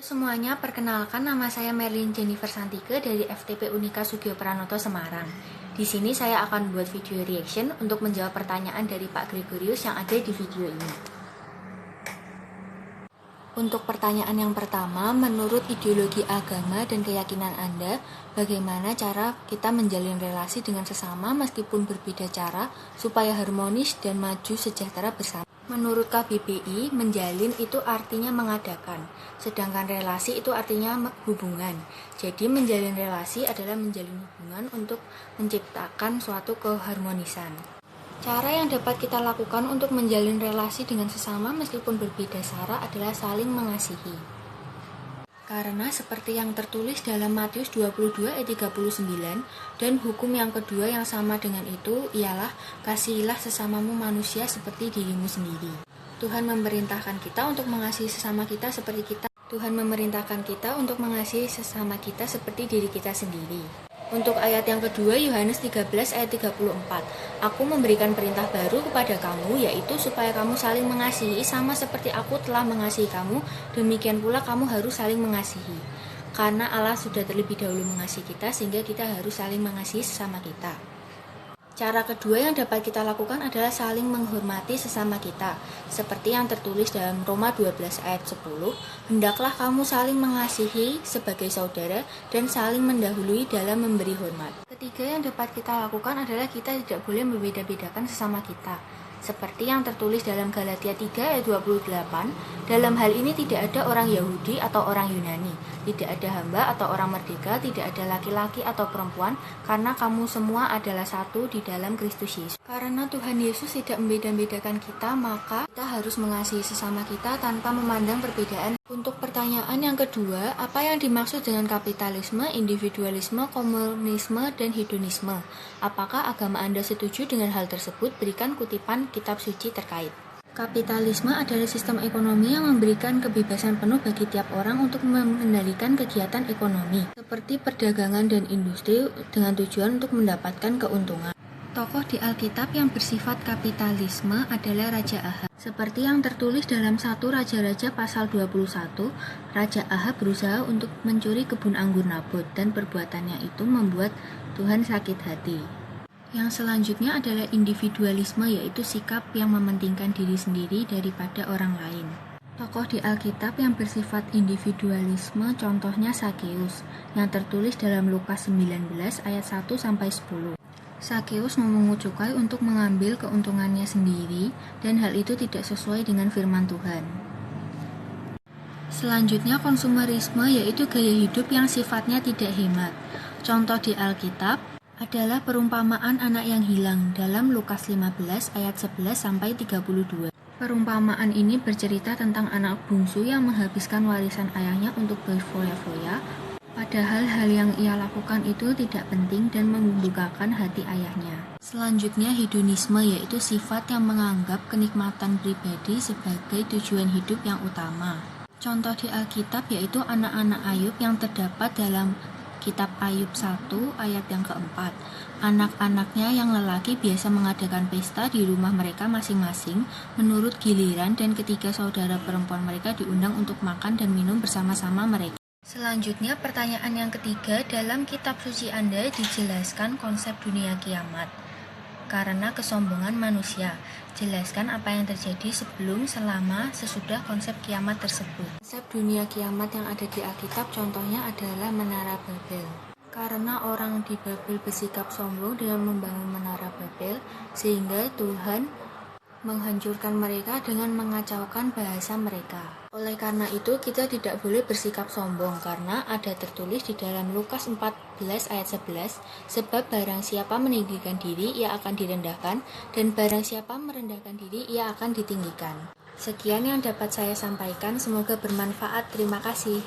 Semuanya, perkenalkan nama saya Merlin Jennifer Santike dari FTP Unika Sugio Pranoto Semarang. Di sini saya akan buat video reaction untuk menjawab pertanyaan dari Pak Gregorius yang ada di video ini. Untuk pertanyaan yang pertama, menurut ideologi agama dan keyakinan Anda, bagaimana cara kita menjalin relasi dengan sesama meskipun berbeda cara supaya harmonis dan maju sejahtera bersama? Menurut KBBI, menjalin itu artinya mengadakan, sedangkan relasi itu artinya hubungan. Jadi menjalin relasi adalah menjalin hubungan untuk menciptakan suatu keharmonisan. Cara yang dapat kita lakukan untuk menjalin relasi dengan sesama meskipun berbeda cara adalah saling mengasihi. Karena seperti yang tertulis dalam Matius 22 ayat 39, dan hukum yang kedua yang sama dengan itu ialah kasihilah sesamamu manusia seperti dirimu sendiri. Tuhan memerintahkan kita untuk mengasihi sesama kita seperti diri kita sendiri. Untuk ayat yang kedua, Yohanes 13 ayat 34, Aku memberikan perintah baru kepada kamu, yaitu supaya kamu saling mengasihi sama seperti aku telah mengasihi kamu, demikian pula kamu harus saling mengasihi. Karena Allah sudah terlebih dahulu mengasihi kita, sehingga kita harus saling mengasihi sesama kita. Cara kedua yang dapat kita lakukan adalah saling menghormati sesama kita. Seperti yang tertulis dalam Roma 12 ayat 10, hendaklah kamu saling mengasihi sebagai saudara dan saling mendahului dalam memberi hormat. Ketiga yang dapat kita lakukan adalah kita tidak boleh membeda-bedakan sesama kita. Seperti yang tertulis dalam Galatia 3 ayat 28, dalam hal ini tidak ada orang Yahudi atau orang Yunani, tidak ada hamba atau orang merdeka, tidak ada laki-laki atau perempuan, karena kamu semua adalah satu di dalam Kristus Yesus. Karena Tuhan Yesus tidak membeda-bedakan kita, maka kita harus mengasihi sesama kita tanpa memandang perbedaan. Untuk pertanyaan yang kedua, apa yang dimaksud dengan kapitalisme, individualisme, komunisme, dan hedonisme? Apakah agama Anda setuju dengan hal tersebut? Berikan kutipan kitab suci terkait. Kapitalisme adalah sistem ekonomi yang memberikan kebebasan penuh bagi tiap orang untuk mengendalikan kegiatan ekonomi, seperti perdagangan dan industri dengan tujuan untuk mendapatkan keuntungan. Tokoh di Alkitab yang bersifat kapitalisme adalah Raja Ahab. Seperti yang tertulis dalam 1 Raja-Raja pasal 21, Raja Ahab berusaha untuk mencuri kebun anggur Nabot dan perbuatannya itu membuat Tuhan sakit hati. Yang selanjutnya adalah individualisme, yaitu sikap yang mementingkan diri sendiri daripada orang lain. Tokoh di Alkitab yang bersifat individualisme contohnya Sakeus, yang tertulis dalam Lukas 19 ayat 1-10. Sakeus memungut cukai untuk mengambil keuntungannya sendiri, dan hal itu tidak sesuai dengan firman Tuhan. Selanjutnya konsumerisme, yaitu gaya hidup yang sifatnya tidak hemat. Contoh di Alkitab adalah perumpamaan anak yang hilang dalam Lukas 15 ayat 11-32. Perumpamaan ini bercerita tentang anak bungsu yang menghabiskan warisan ayahnya untuk berfoya-foya, padahal hal yang ia lakukan itu tidak penting dan membukakan hati ayahnya. Selanjutnya hedonisme, yaitu sifat yang menganggap kenikmatan pribadi sebagai tujuan hidup yang utama. Contoh di Alkitab yaitu anak-anak Ayub yang terdapat dalam Kitab Ayub 1 ayat yang keempat. Anak-anaknya yang lelaki biasa mengadakan pesta di rumah mereka masing-masing menurut giliran, dan ketiga saudara perempuan mereka diundang untuk makan dan minum bersama-sama mereka. Selanjutnya pertanyaan yang ketiga, dalam kitab suci Anda dijelaskan konsep dunia kiamat karena kesombongan manusia. Jelaskan apa yang terjadi sebelum, selama, sesudah konsep kiamat tersebut. Konsep dunia kiamat yang ada di Alkitab contohnya adalah Menara Babel. Karena orang di Babel bersikap sombong dengan membangun Menara Babel, sehingga Tuhan menghancurkan mereka dengan mengacaukan bahasa mereka. Oleh karena itu, kita tidak boleh bersikap sombong, karena ada tertulis di dalam Lukas 14 ayat 11, sebab barang siapa meninggikan diri, ia akan direndahkan, dan barang siapa merendahkan diri, ia akan ditinggikan. Sekian yang dapat saya sampaikan, semoga bermanfaat. Terima kasih.